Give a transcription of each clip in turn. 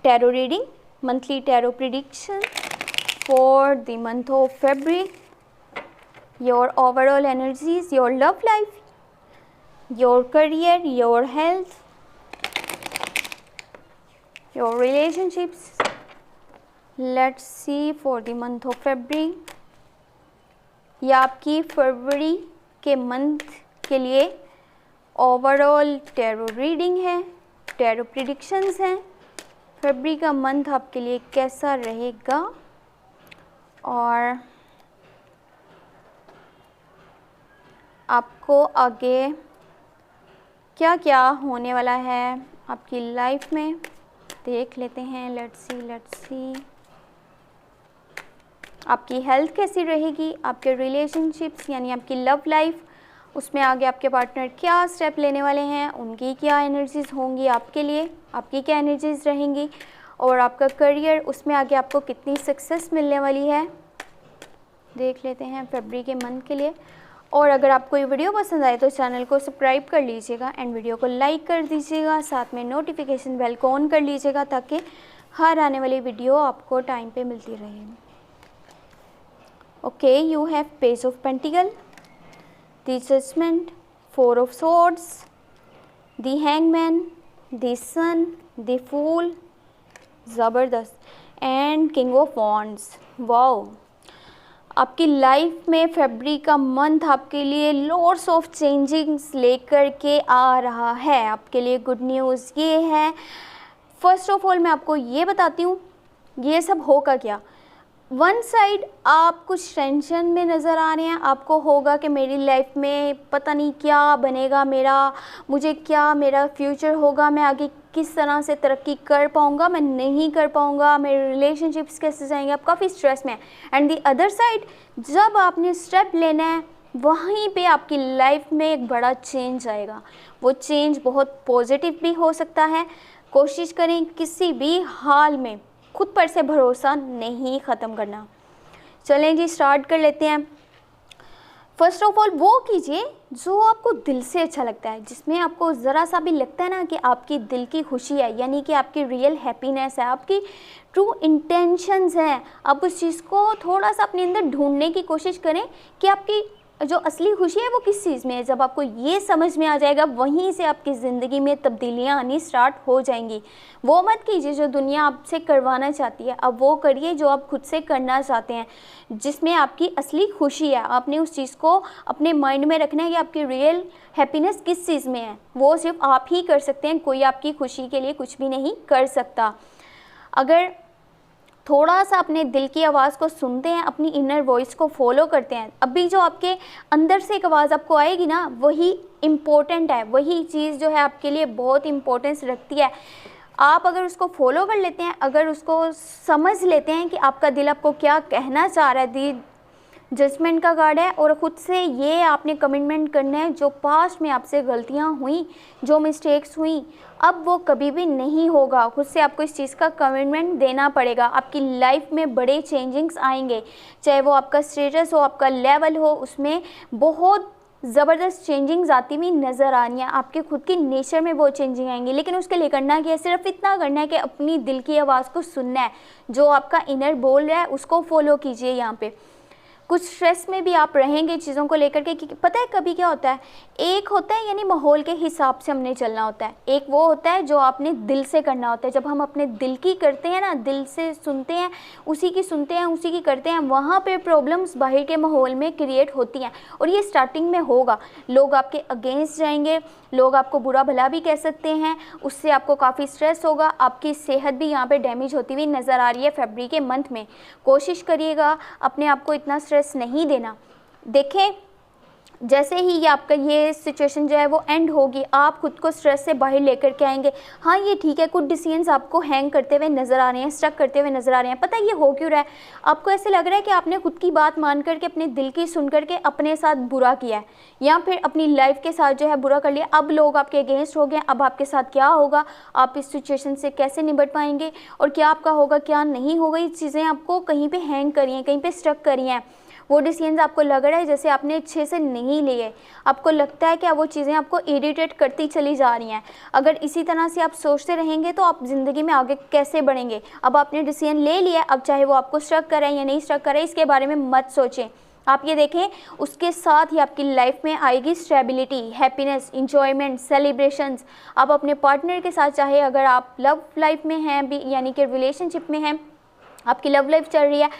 tarot reading, monthly tarot prediction for the month of February. Your overall energies, your love life, your career, your health, your relationships. Let's see for the month of February. ये आपकी फरवरी के month के लिए overall tarot reading है, tarot predictions हैं। फरवरी का month आपके लिए कैसा रहेगा और आपको आगे क्या क्या होने वाला है आपकी लाइफ में, देख लेते हैं। लेट्स सी आपकी हेल्थ कैसी रहेगी, आपके रिलेशनशिप्स यानी आपकी लव लाइफ, उसमें आगे आपके पार्टनर क्या स्टेप लेने वाले हैं, उनकी क्या एनर्जीज़ होंगी आपके लिए, आपकी क्या एनर्जीज़ रहेंगी, और आपका करियर, उसमें आगे आपको कितनी सक्सेस मिलने वाली है, देख लेते हैं फरवरी के मंथ के लिए। और अगर आपको ये वीडियो पसंद आए तो चैनल को सब्सक्राइब कर लीजिएगा एंड वीडियो को लाइक कर दीजिएगा, साथ में नोटिफिकेशन बेल को ऑन कर लीजिएगा ताकि हर आने वाली वीडियो आपको टाइम पे मिलती रहे। Okay, you have page of pentacles, the judgement, 4 of swords, the hangman, the sun, the fool, ज़बरदस्त, and king of wands. Wow, आपकी लाइफ में फरवरी का मंथ आपके लिए लॉट्स ऑफ चेंजिंग्स लेकर के आ रहा है। आपके लिए गुड न्यूज़ ये है, फर्स्ट ऑफ ऑल मैं आपको ये बताती हूँ ये सब होगा क्या। वन साइड आप कुछ टेंशन में नज़र आ रहे हैं, आपको होगा कि मेरी लाइफ में पता नहीं क्या बनेगा, मुझे क्या मेरा फ्यूचर होगा, मैं आगे किस तरह से तरक्की कर पाऊँगा, मैं नहीं कर पाऊँगा, मेरे रिलेशनशिप्स कैसे जाएंगे, आप काफ़ी स्ट्रेस में हैं। एंड दी अदर साइड जब आपने स्टेप लेना है वहीं पे आपकी लाइफ में एक बड़ा चेंज आएगा। वो चेंज बहुत पॉजिटिव भी हो सकता है। कोशिश करें किसी भी हाल में खुद पर से भरोसा नहीं ख़त्म करना। चलें जी, स्टार्ट कर लेते हैं। फर्स्ट ऑफ ऑल वो कीजिए जो आपको दिल से अच्छा लगता है, जिसमें आपको ज़रा सा भी लगता है ना कि आपकी दिल की खुशी है, यानी कि आपकी रियल हैप्पीनेस है, आपकी ट्रू इंटेंशंस हैं। आप उस चीज़ को थोड़ा सा अपने अंदर ढूंढने की कोशिश करें कि आपकी जो असली खुशी है वो किस चीज़ में है। जब आपको ये समझ में आ जाएगा वहीं से आपकी ज़िंदगी में तब्दीलियाँ आनी स्टार्ट हो जाएंगी। वो मत कीजिए जो दुनिया आपसे करवाना चाहती है, अब वो करिए जो आप खुद से करना चाहते हैं, जिसमें आपकी असली खुशी है। आपने उस चीज़ को अपने माइंड में रखना है कि आपकी रियल हैप्पीनेस किस चीज़ में है, वो सिर्फ आप ही कर सकते हैं, कोई आपकी खुशी के लिए कुछ भी नहीं कर सकता। अगर थोड़ा सा अपने दिल की आवाज़ को सुनते हैं, अपनी इनर वॉइस को फॉलो करते हैं, अभी जो आपके अंदर से एक आवाज़ आपको आएगी ना, वही इम्पोर्टेंट है, वही चीज़ जो है आपके लिए बहुत इम्पोर्टेंस रखती है। आप अगर उसको फॉलो कर लेते हैं, अगर उसको समझ लेते हैं कि आपका दिल आपको क्या कहना चाह रहा है, दी जजमेंट का कार्ड है, और ख़ुद से ये आपने कमिटमेंट करना है जो पास्ट में आपसे गलतियाँ हुई, जो मिस्टेक्स हुई, अब वो कभी भी नहीं होगा। खुद से आपको इस चीज़ का कमिटमेंट देना पड़ेगा। आपकी लाइफ में बड़े चेंजिंग्स आएंगे, चाहे वो आपका स्टेटस हो, आपका लेवल हो, उसमें बहुत ज़बरदस्त चेंजिंग्स आती हुई नज़र आ रही हैं। आपके खुद की नेचर में बहुत चेंजिंग आएंगी, लेकिन उसके लिए करना क्या है, सिर्फ इतना करना है कि अपनी दिल की आवाज़ को सुनना है, जो आपका इनर बोल रहा है उसको फॉलो कीजिए। यहाँ पे कुछ स्ट्रेस में भी आप रहेंगे चीज़ों को लेकर के, क्योंकि पता है कभी क्या होता है, एक होता है यानी माहौल के हिसाब से हमने चलना होता है, एक वो होता है जो आपने दिल से करना होता है। जब हम अपने दिल की करते हैं ना, दिल से सुनते हैं, उसी की सुनते हैं, उसी की करते हैं, वहाँ पे प्रॉब्लम्स बाहर के माहौल में क्रिएट होती हैं। और ये स्टार्टिंग में होगा, लोग आपके अगेंस्ट जाएंगे, लोग आपको बुरा भला भी कह सकते हैं, उससे आपको काफ़ी स्ट्रेस होगा, आपकी सेहत भी यहाँ पे डैमेज होती हुई नज़र आ रही है फरवरी के मंथ में। कोशिश करिएगा अपने आप को इतना स्ट्रेस नहीं देना। देखें जैसे ही ये आपका ये सिचुएशन जो है वो एंड होगी, आप खुद को स्ट्रेस से बाहर लेकर के आएंगे। हाँ ये ठीक है, कुछ डिसीजंस आपको हैंग करते हुए नज़र आ रहे हैं, स्टक करते हुए नज़र आ रहे हैं। पता है ये हो क्यों रहा है? आपको ऐसे लग रहा है कि आपने खुद की बात मान करके, अपने दिल की सुन करके अपने साथ बुरा किया है, या फिर अपनी लाइफ के साथ जो है बुरा कर लिया। अब लोग आपके अगेंस्ट हो गए, अब आपके साथ क्या होगा, आप इस सिचुएशन से कैसे निपट पाएंगे और क्या आपका होगा क्या नहीं होगा, ये चीज़ें आपको कहीं पर हैंग करी हैं, कहीं पर स्टक करी हैं। वो डिसीजन आपको लग रहा है जैसे आपने अच्छे से नहीं लिए, आपको लगता है कि वो चीज़ें आपको इरिटेट करती चली जा रही हैं। अगर इसी तरह से आप सोचते रहेंगे तो आप ज़िंदगी में आगे कैसे बढ़ेंगे। अब आपने डिसीजन ले लिया, अब चाहे वो आपको स्ट्रक करे या नहीं स्ट्रक करे इसके बारे में मत सोचें। आप ये देखें, उसके साथ ही आपकी लाइफ में आएगी स्टेबिलिटी, हैप्पीनेस, इंजॉयमेंट, सेलिब्रेशंस। आप अपने पार्टनर के साथ, चाहे अगर आप लव लाइफ में हैं भी, यानी कि रिलेशनशिप में हैं, आपकी लव लाइफ चल रही है,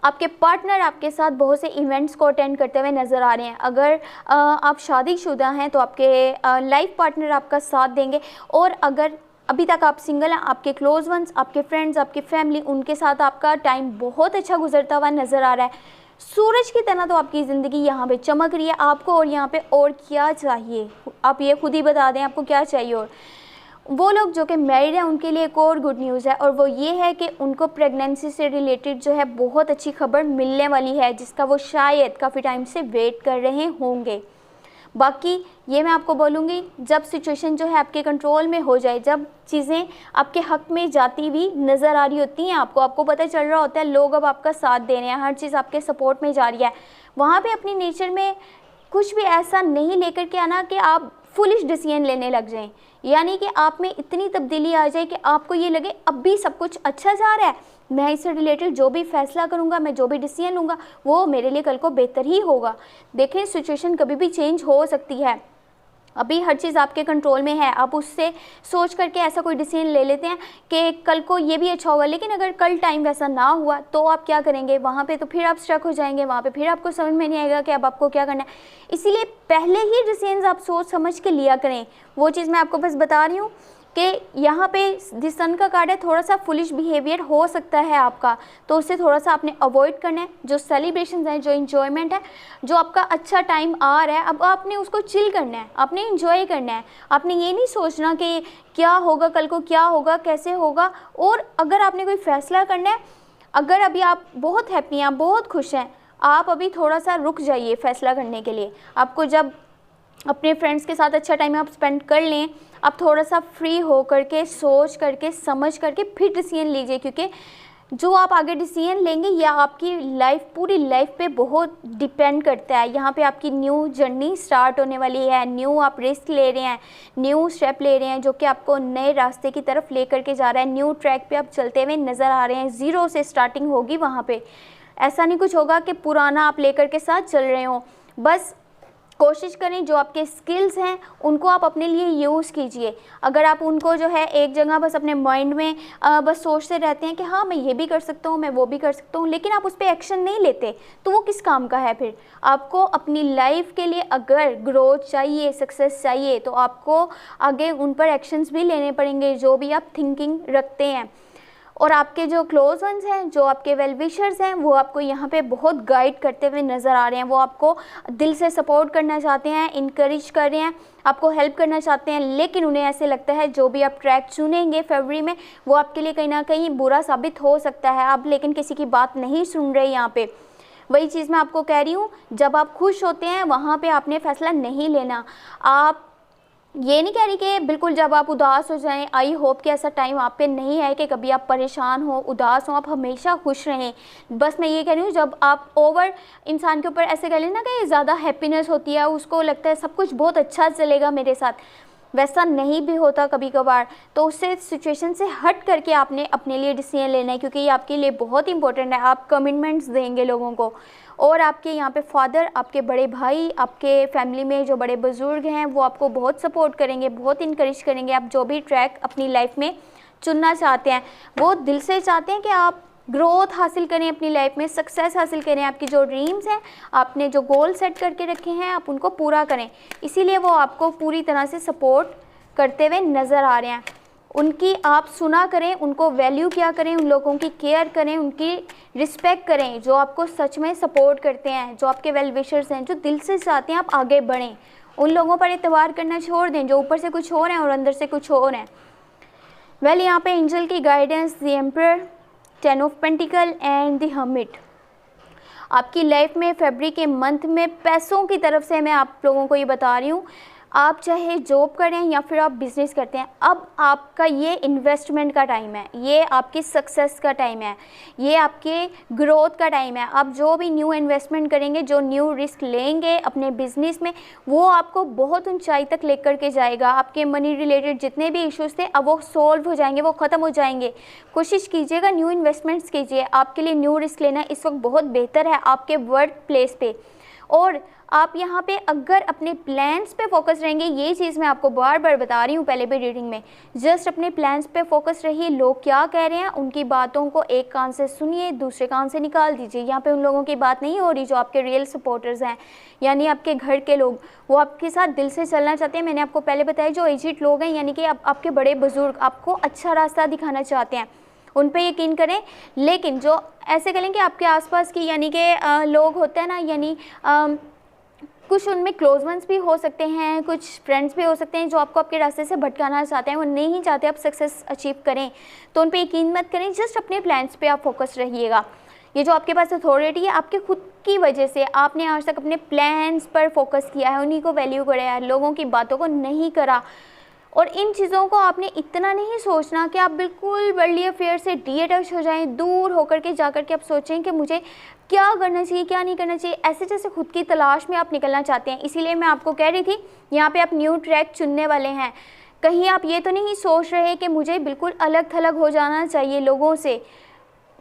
आपके पार्टनर आपके साथ बहुत से इवेंट्स को अटेंड करते हुए नज़र आ रहे हैं। अगर आप शादीशुदा हैं तो आपके लाइफ पार्टनर आपका साथ देंगे, और अगर अभी तक आप सिंगल हैं, आपके क्लोज वंस, आपके फ्रेंड्स, आपकी फैमिली, उनके साथ आपका टाइम बहुत अच्छा गुजरता हुआ नज़र आ रहा है। सूरज की तरह तो आपकी ज़िंदगी यहाँ पे चमक रही है आपको, और यहाँ पे और क्या चाहिए, आप ये खुद ही बता दें आपको क्या चाहिए। और वो लोग जो कि मैरिड हैं उनके लिए एक और गुड न्यूज़ है, और वो ये है कि उनको प्रेगनेंसी से रिलेटेड जो है बहुत अच्छी खबर मिलने वाली है, जिसका वो शायद काफ़ी टाइम से वेट कर रहे होंगे। बाकी ये मैं आपको बोलूँगी, जब सिचुएशन जो है आपके कंट्रोल में हो जाए, जब चीज़ें आपके हक में जाती हुई नज़र आ रही होती हैं, आपको पता चल रहा होता है लोग अब आपका साथ दे रहे हैं, हर चीज़ आपके सपोर्ट में जा रही है, वहाँ पे अपनी नेचर में कुछ भी ऐसा नहीं लेकर के आना कि आप फुलिश डिसीजन लेने लग जाएं, यानी कि आप में इतनी तब्दीली आ जाए कि आपको ये लगे अब भी सब कुछ अच्छा जा रहा है, मैं इससे रिलेटेड जो भी फैसला करूँगा, मैं जो भी डिसीजन लूँगा वो मेरे लिए कल को बेहतर ही होगा। देखें, सिचुएशन कभी भी चेंज हो सकती है, अभी हर चीज़ आपके कंट्रोल में है। आप उससे सोच करके ऐसा कोई डिसीजन ले लेते हैं कि कल को ये भी अच्छा होगा, लेकिन अगर कल टाइम वैसा ना हुआ तो आप क्या करेंगे, वहाँ पे तो फिर आप स्ट्रक हो जाएंगे, वहाँ पे फिर आपको समझ में नहीं आएगा कि अब आपको क्या करना है। इसीलिए पहले ही डिसीजन आप सोच समझ के लिया करें। वो चीज़ मैं आपको बस बता रही हूँ कि यहाँ पे जिस सन का कार्ड है, थोड़ा सा फुलिश बिहेवियर हो सकता है आपका, तो उससे थोड़ा सा आपने अवॉइड करना है। जो सेलिब्रेशंस हैं, जो इन्जॉयमेंट है, जो आपका अच्छा टाइम आ रहा है, अब आपने उसको चिल करना है, आपने इन्जॉय करना है। आपने ये नहीं सोचना कि क्या होगा कल को, क्या होगा, कैसे होगा। और अगर आपने कोई फैसला करना है, अगर अभी आप बहुत हैप्पी हैं, आप बहुत खुश हैं, आप अभी थोड़ा सा रुक जाइए फैसला करने के लिए। आपको जब अपने फ्रेंड्स के साथ अच्छा टाइम आप स्पेंड कर लें, आप थोड़ा सा फ्री हो करके, सोच करके, समझ करके फिर डिसीजन लीजिए, क्योंकि जो आप आगे डिसीजन लेंगे यह आपकी लाइफ, पूरी लाइफ पे बहुत डिपेंड करता है। यहाँ पे आपकी न्यू जर्नी स्टार्ट होने वाली है, न्यू आप रिस्क ले रहे हैं, न्यू स्टेप ले रहे हैं जो कि आपको नए रास्ते की तरफ ले करके जा रहा है। न्यू ट्रैक पे आप चलते हुए नज़र आ रहे हैं, ज़ीरो से स्टार्टिंग होगी वहाँ पे। ऐसा नहीं कुछ होगा कि पुराना आप लेकर के साथ चल रहे हो। बस कोशिश करें जो आपके स्किल्स हैं उनको आप अपने लिए यूज़ कीजिए। अगर आप उनको जो है एक जगह बस अपने माइंड में बस सोचते रहते हैं कि हाँ मैं ये भी कर सकता हूँ, मैं वो भी कर सकता हूँ, लेकिन आप उस पर एक्शन नहीं लेते, तो वो किस काम का है फिर। आपको अपनी लाइफ के लिए अगर ग्रोथ चाहिए, सक्सेस चाहिए, तो आपको आगे उन पर एक्शंस भी लेने पड़ेंगे जो भी आप थिंकिंग रखते हैं। और आपके जो क्लोज वंस हैं, जो आपके वेल विशर्स हैं, वो आपको यहाँ पे बहुत गाइड करते हुए नज़र आ रहे हैं। वो आपको दिल से सपोर्ट करना चाहते हैं, इनकरेज कर रहे हैं, आपको हेल्प करना चाहते हैं, लेकिन उन्हें ऐसे लगता है जो भी आप ट्रैक चुनेंगे फरवरी में वो आपके लिए कहीं ना कहीं बुरा साबित हो सकता है। आप लेकिन किसी की बात नहीं सुन रहे यहाँ पे। वही चीज़ मैं आपको कह रही हूँ, जब आप खुश होते हैं वहाँ पे आपने फ़ैसला नहीं लेना। आप ये नहीं कह रही कि बिल्कुल जब आप उदास हो जाएं, आई होप कि ऐसा टाइम आप पे नहीं आए कि कभी आप परेशान हो, उदास हो, आप हमेशा खुश रहें। बस मैं ये कह रही हूँ, जब आप ओवर इंसान के ऊपर ऐसे कह लें ना कि ज़्यादा हैप्पीनेस होती है, उसको लगता है सब कुछ बहुत अच्छा चलेगा मेरे साथ, वैसा नहीं भी होता कभी कभार। तो उससे सिचुएशन से हट करके आपने अपने लिए डिसीजन लेना है, क्योंकि ये आपके लिए बहुत इंपॉर्टेंट है। आप कमिटमेंट्स देंगे लोगों को, और आपके यहाँ पे फादर, आपके बड़े भाई, आपके फैमिली में जो बड़े बुजुर्ग हैं वो आपको बहुत सपोर्ट करेंगे, बहुत इनकरेज करेंगे। आप जो भी ट्रैक अपनी लाइफ में चुनना चाहते हैं, वो दिल से चाहते हैं कि आप ग्रोथ हासिल करें अपनी लाइफ में, सक्सेस हासिल करें। आपकी जो ड्रीम्स हैं, आपने जो गोल सेट करके रखे हैं, आप उनको पूरा करें। इसीलिए वो आपको पूरी तरह से सपोर्ट करते हुए नज़र आ रहे हैं। उनकी आप सुना करें, उनको वैल्यू किया करें, उन लोगों की केयर करें, उनकी रिस्पेक्ट करें जो आपको सच में सपोर्ट करते हैं, जो आपके वेल विशर्स हैं, जो दिल से चाहते हैं आप आगे बढ़ें। उन लोगों पर एतबार करना छोड़ दें जो ऊपर से कुछ और हैं और अंदर से कुछ और हैं। वेल, यहाँ पे एंजल की guidance, the emperor, 10 of pentacle and the hermit. आपकी लाइफ में फरवरी के मंथ में पैसों की तरफ से मैं आप लोगों को ये बता रही हूँ, आप चाहे जॉब करें या फिर आप बिज़नेस करते हैं, अब आपका ये इन्वेस्टमेंट का टाइम है, ये आपकी सक्सेस का टाइम है, ये आपके ग्रोथ का टाइम है। आप जो भी न्यू इन्वेस्टमेंट करेंगे, जो न्यू रिस्क लेंगे अपने बिज़नेस में, वो आपको बहुत ऊंचाई तक लेकर के जाएगा। आपके मनी रिलेटेड जितने भी इश्यूज़ थे अब वो सॉल्व हो जाएंगे, वो ख़त्म हो जाएंगे। कोशिश कीजिएगा, न्यू इन्वेस्टमेंट्स कीजिए। आपके लिए न्यू रिस्क लेना इस वक्त बहुत बेहतर है आपके वर्क प्लेस पे। और आप यहाँ पे अगर अपने प्लान्स पे फोकस रहेंगे, ये चीज़ मैं आपको बार बार बता रही हूँ पहले भी रीडिंग में, जस्ट अपने प्लान्स पे फोकस रहिए। लोग क्या कह रहे हैं उनकी बातों को एक कान से सुनिए, दूसरे कान से निकाल दीजिए। यहाँ पे उन लोगों की बात नहीं हो रही जो आपके रियल सपोर्टर्स हैं, यानी आपके घर के लोग, वो आपके साथ दिल से चलना चाहते हैं। मैंने आपको पहले बताया जो एजिड लोग हैं, यानी कि आपके बड़े बुजुर्ग आपको अच्छा रास्ता दिखाना चाहते हैं, उन पे यकीन करें। लेकिन जो ऐसे करें कि आपके आसपास की यानी कि लोग होते हैं ना, यानी कुछ उनमें क्लोज वंस भी हो सकते हैं, कुछ फ्रेंड्स भी हो सकते हैं जो आपको आपके रास्ते से भटकाना चाहते हैं, वो नहीं चाहते आप सक्सेस अचीव करें, तो उन पे यकीन मत करें। जस्ट अपने प्लान्स पे आप फोकस रहिएगा। ये जो आपके पास अथॉरिटी है आपके खुद की वजह से, आपने आज तक अपने प्लान्स पर फोकस किया है, उन्हीं को वैल्यू कराया है, लोगों की बातों को नहीं करा। और इन चीज़ों को आपने इतना नहीं सोचना कि आप बिल्कुल वर्ल्डली अफेयर से डीअटैच हो जाएं, दूर होकर के जाकर के आप सोचें कि मुझे क्या करना चाहिए क्या नहीं करना चाहिए, ऐसे जैसे खुद की तलाश में आप निकलना चाहते हैं। इसीलिए मैं आपको कह रही थी यहाँ पे आप न्यू ट्रैक चुनने वाले हैं। कहीं आप ये तो नहीं सोच रहे कि मुझे बिल्कुल अलग थलग हो जाना चाहिए लोगों से।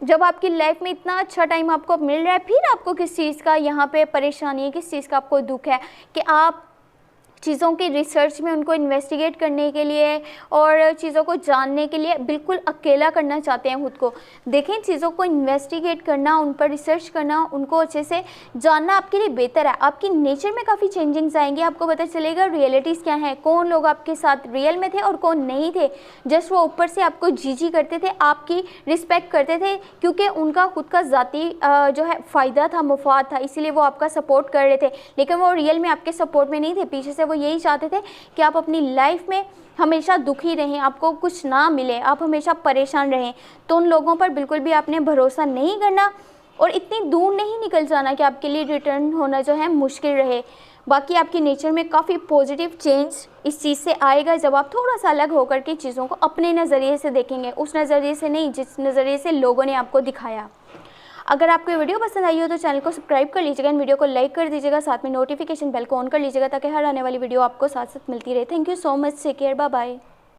जब आपकी लाइफ में इतना अच्छा टाइम आपको मिल रहा है, फिर आपको किस चीज़ का यहाँ पे परेशानी है, किस चीज़ का आपको दुख है कि आप चीज़ों की रिसर्च में उनको इन्वेस्टिगेट करने के लिए और चीज़ों को जानने के लिए बिल्कुल अकेला करना चाहते हैं खुद को। देखें, चीज़ों को इन्वेस्टिगेट करना, उन पर रिसर्च करना, उनको अच्छे से जानना आपके लिए बेहतर है। आपकी नेचर में काफ़ी चेंजिंग्स आएंगे, आपको पता चलेगा रियलिटीज़ क्या हैं, कौन लोग आपके साथ रियल में थे और कौन नहीं थे। जस्ट वो ऊपर से आपको जी करते थे, आपकी रिस्पेक्ट करते थे क्योंकि उनका खुद का ज़ाती जो है फ़ायदा था, मुफाद था, इसीलिए वो आपका सपोर्ट कर रहे थे। लेकिन वो रियल में आपके सपोर्ट में नहीं थे, पीछे से वो यही चाहते थे कि आप अपनी लाइफ में हमेशा दुखी रहें, आपको कुछ ना मिले, आप हमेशा परेशान रहें। तो उन लोगों पर बिल्कुल भी आपने भरोसा नहीं करना और इतनी दूर नहीं निकल जाना कि आपके लिए रिटर्न होना जो है मुश्किल रहे। बाकी आपकी नेचर में काफ़ी पॉजिटिव चेंज इस चीज़ से आएगा जब आप थोड़ा सा अलग होकर के चीज़ों को अपने नज़रिए से देखेंगे, उस नज़रिए से नहीं जिस नज़रिए से लोगों ने आपको दिखाया। अगर आपको ये वीडियो पसंद आई हो तो चैनल को सब्सक्राइब कर लीजिएगा, इन वीडियो को लाइक कर दीजिएगा, साथ में नोटिफिकेशन बेल को ऑन कर लीजिएगा ताकि हर आने वाली वीडियो आपको साथ साथ मिलती रहे। Thank you so much, take care, bye bye.